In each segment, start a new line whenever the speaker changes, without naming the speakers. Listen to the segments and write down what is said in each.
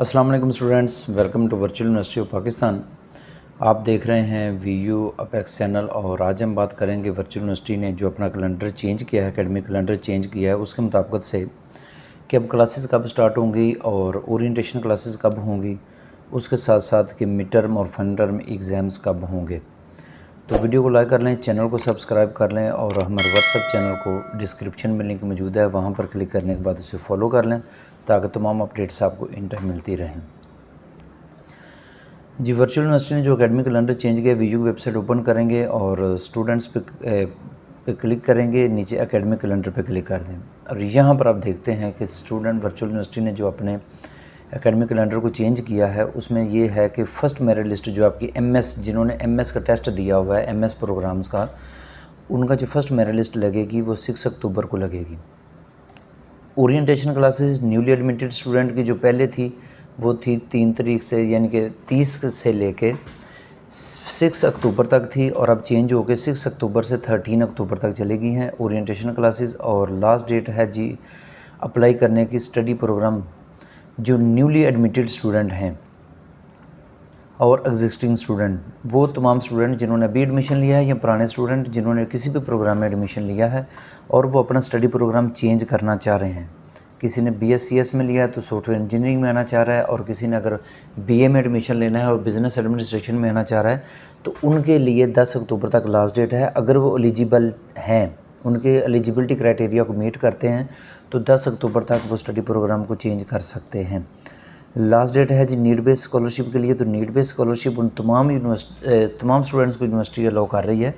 अस्सलाम वालेकुम students, welcome to virtual university of Pakistan. आप देख रहे हैं वीयू अपेक्स चैनल और आज हम बात करेंगे वर्चुअल यूनिवर्सिटी ने जो अपना कैलेंडर चेंज किया है, एकेडमिक कैलेंडर चेंज किया है, उसके मुताबिक से कि अब क्लासेस कब स्टार्ट होंगी और ओरिएंटेशन क्लासेस कब होंगी, उसके साथ साथ कि मिड टर्म और फाइनल टर्म एग्ज़ाम्स कब होंगे। तो वीडियो को लाइक कर लें, चैनल को सब्सक्राइब कर लें और हमारे व्हाट्सएप चैनल को डिस्क्रिप्शन में लिंक मौजूद है, वहाँ पर क्लिक करने के बाद उसे फॉलो कर लें ताकि तमाम अपडेट्स आपको इन टाइम मिलती रहें। जी, वर्चुअल यूनिवर्सिटी ने जो एकेडमिक कैलेंडर चेंज किया, वीयू वेबसाइट ओपन करेंगे और स्टूडेंट्स पे क्लिक करेंगे, नीचे एकेडमिक कैलेंडर पे क्लिक कर दें और यहाँ पर आप देखते हैं कि स्टूडेंट वर्चुअल यूनिवर्सिटी ने जो अपने एकेडमिक कैलेंडर को चेंज किया है उसमें ये है कि फ़र्स्ट मेरिट लिस्ट जो आपकी एमएस, जिन्होंने एमएस का टेस्ट दिया हुआ है एमएस प्रोग्राम्स का, उनका जो फर्स्ट मेरिट लिस्ट लगेगी वो 6 अक्टूबर को लगेगी। Orientation classes newly admitted student की जो पहले थी वो थी 3 तारीख से, यानी कि 30 से लेके 6 अक्टूबर तक थी और अब चेंज हो के 6 अक्टूबर से 13 अक्टूबर तक चलेगी हैं ओरिएंटेशन क्लासेस। और लास्ट डेट है जी अप्लाई करने की स्टडी प्रोग्राम जो न्यूली एडमिटेड स्टूडेंट हैं और एग्जिस्टिंग स्टूडेंट, वो तमाम स्टूडेंट जिन्होंने अभी एडमिशन लिया है या पुराने स्टूडेंट जिन्होंने किसी भी प्रोग्राम में एडमिशन लिया है और वो अपना स्टडी प्रोग्राम चेंज करना चाह रहे हैं। किसी ने BScs में लिया है तो सॉफ्टवेयर इंजीनियरिंग में आना चाह रहा है, और किसी ने अगर BA में एडमिशन लेना है और बिज़नेस एडमिनिस्ट्रेशन में आना चाह रहा है तो उनके लिए 10 अक्टूबर तक लास्ट डेट है। अगर वो एलिजिबल हैं, उनके एलिजिबिलिटी क्राइटेरिया को मीट करते हैं तो 10 अक्टूबर तक वो स्टडी प्रोग्राम को चेंज कर सकते हैं। लास्ट डेट है जी नीड बेस्ड स्कॉलरशिप के लिए। तो नीड बेस्ड स्कॉलरशिप उन तमाम स्टूडेंट्स को यूनिवर्सिटी अलाउ कर रही है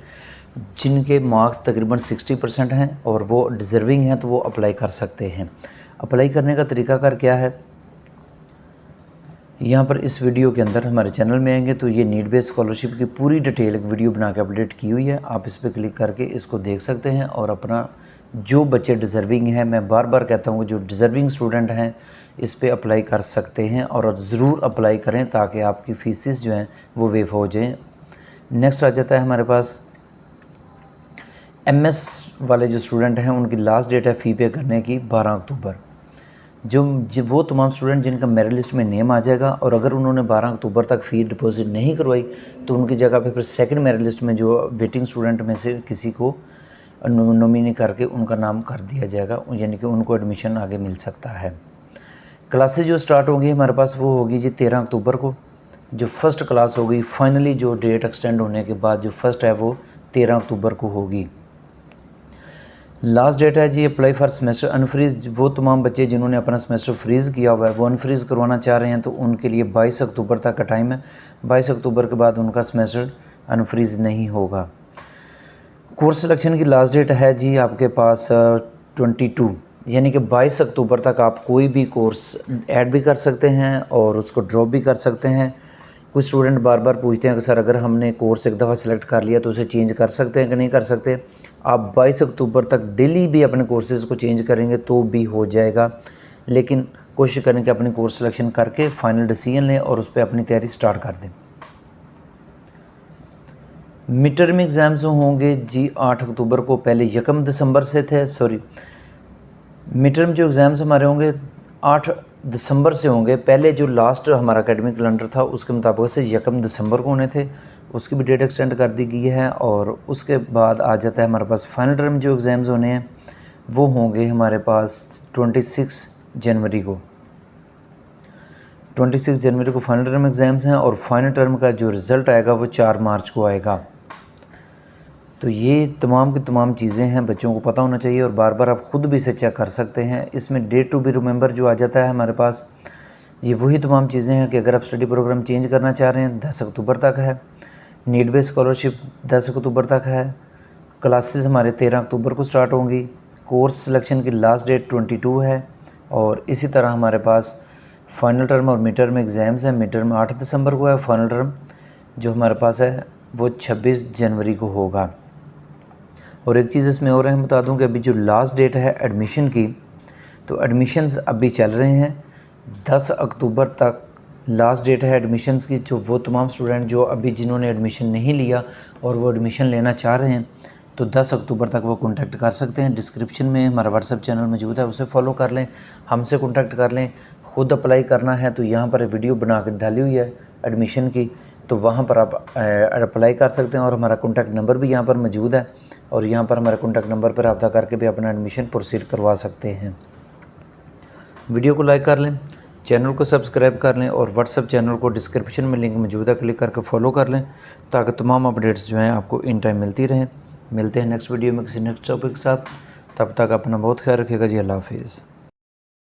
जिनके मार्क्स तकरीबन 60% हैं और वो डिज़र्विंग हैं, तो वो अप्लाई कर सकते हैं। अप्लाई करने का तरीकाकार क्या है, यहाँ पर इस वीडियो के अंदर हमारे चैनल में आएंगे तो ये नीड बेस्ड स्कॉलरशिप की पूरी डिटेल एक वीडियो बना के अपडेट की हुई है, आप इस पर क्लिक करके इसको देख सकते हैं और अपना जो बच्चे डिज़र्विंग हैं, मैं बार बार कहता हूँ जो डिज़र्विंग स्टूडेंट हैं इस पे अप्लाई कर सकते हैं और ज़रूर अप्लाई करें ताकि आपकी फ़ीसेस जो हैं वो वेव हो जाएँ। नेक्स्ट आ जाता है हमारे पास MS वाले जो स्टूडेंट हैं, उनकी लास्ट डेट है फ़ी पे करने की 12 अक्टूबर। जो वो तमाम स्टूडेंट जिनका मेरिट लिस्ट में नेम आ जाएगा और अगर उन्होंने 12 अक्टूबर तक फ़ी डिपॉजिट नहीं करवाई तो उनकी जगह पे फिर सेकंड मेरिट लिस्ट में जो वेटिंग स्टूडेंट में से किसी को नॉमिनी करके उनका नाम कर दिया जाएगा, यानी कि उनको एडमिशन आगे मिल सकता है। क्लासेस जो स्टार्ट होंगी हमारे पास वो होगी जी 13 अक्टूबर को, जो फर्स्ट क्लास होगी फाइनली जो डेट एक्सटेंड होने के बाद जो फर्स्ट है वो 13 अक्टूबर को होगी। लास्ट डेट है जी अप्लाई फॉर सेमेस्टर अनफ्रीज। वो तमाम बच्चे जिन्होंने अपना सेमेस्टर फ्रीज़ किया हुआ है वो अनफ्रीज़ करवाना चाह रहे हैं तो उनके लिए 22 अक्टूबर तक का टाइम है। 22 अक्टूबर के बाद उनका सेमेस्टर अनफ्रीज़ नहीं होगा। कोर्स सिलेक्शन की लास्ट डेट है जी आपके पास 22, यानी कि 22 अक्टूबर तक आप कोई भी कोर्स ऐड भी कर सकते हैं और उसको ड्रॉप भी कर सकते हैं। कुछ स्टूडेंट बार बार पूछते हैं कि सर अगर हमने कोर्स एक दफ़ा सेलेक्ट कर लिया तो उसे चेंज कर सकते हैं कि नहीं कर सकते। आप 22 अक्टूबर तक डेली भी अपने कोर्सेज़ को चेंज करेंगे तो भी हो जाएगा, लेकिन कोशिश करें कि अपनी कोर्स सिलेक्शन करके फ़ाइनल डिसीजन लें और उस पर अपनी तैयारी स्टार्ट कर दें। मिड टर्म एग्ज़ाम्स होंगे जी 8 अक्टूबर को, पहले 1 दिसंबर से थे, मिड टर्म जो एग्ज़ाम्स हमारे होंगे 8 दिसंबर से होंगे। पहले जो लास्ट हमारा एकेडमिक कैलेंडर था उसके मुताबिक से 1 दिसंबर को होने थे, उसकी भी डेट एक्सटेंड कर दी गई है। और उसके बाद आ जाता है हमारे पास फाइनल टर्म जो एग्ज़ाम्स होने हैं वो होंगे हमारे पास 26 जनवरी को। 26 जनवरी को फाइनल टर्म एग्ज़ाम्स हैं और फाइनल टर्म का जो रिज़ल्ट आएगा वो 4 मार्च को आएगा। तो ये तमाम की तमाम चीज़ें हैं, बच्चों को पता होना चाहिए और बार बार आप ख़ुद भी इसे चेक कर सकते हैं। इसमें डेट टू बी रिमेंबर जो आ जाता है हमारे पास, ये वही तमाम चीज़ें हैं कि अगर आप स्टडी प्रोग्राम चेंज करना चाह रहे हैं 10 अक्टूबर तक है, नीड बेस्ड स्कॉलरशिप 10 अक्टूबर तक है, क्लासेस हमारे 13 अक्टूबर को स्टार्ट होंगी, कोर्स सिलेक्शन की लास्ट डेट 22 है और इसी तरह हमारे पास फाइनल टर्म और मिड टर्म एग्ज़ाम्स हैं। मिड टर्म 8 दिसंबर को है, फाइनल टर्म जो हमारे पास है वो 26 जनवरी को होगा। और एक चीज़ इसमें और है, बता दूं कि अभी जो लास्ट डेट है एडमिशन की, तो एडमिशन्स अभी चल रहे हैं 10 अक्टूबर तक लास्ट डेट है एडमिशन्स की। जो वो तमाम स्टूडेंट जो अभी जिन्होंने एडमिशन नहीं लिया और वो एडमिशन लेना चाह रहे हैं तो 10 अक्टूबर तक वो कॉन्टैक्ट कर सकते हैं। डिस्क्रिप्शन में हमारा व्हाट्सएप चैनल मौजूद है, उसे फॉलो कर लें, हमसे कॉन्टैक्ट कर लें। ख़ुद अप्लाई करना है तो यहाँ पर वीडियो बना के डाली हुई है एडमिशन की, तो वहाँ पर आप अप्लाई कर सकते हैं। और हमारा कॉन्टैक्ट नंबर भी यहाँ पर मौजूद है, और यहाँ पर हमारे कॉन्टैक्ट नंबर पर रब्ता करके भी अपना एडमिशन प्रोसीड करवा सकते हैं। वीडियो को लाइक कर लें, चैनल को सब्सक्राइब कर लें, और व्हाट्सएप चैनल को डिस्क्रिप्शन में लिंक मौजूद है, क्लिक करके फॉलो कर लें, ताकि तमाम अपडेट्स जो हैं आपको इन टाइम मिलती रहें। मिलते हैं नेक्स्ट वीडियो में किसी नेक्स्ट टॉपिक के साथ। तब तक अपना बहुत ख्याल रखिएगा जी। अल्लाह हाफिज़।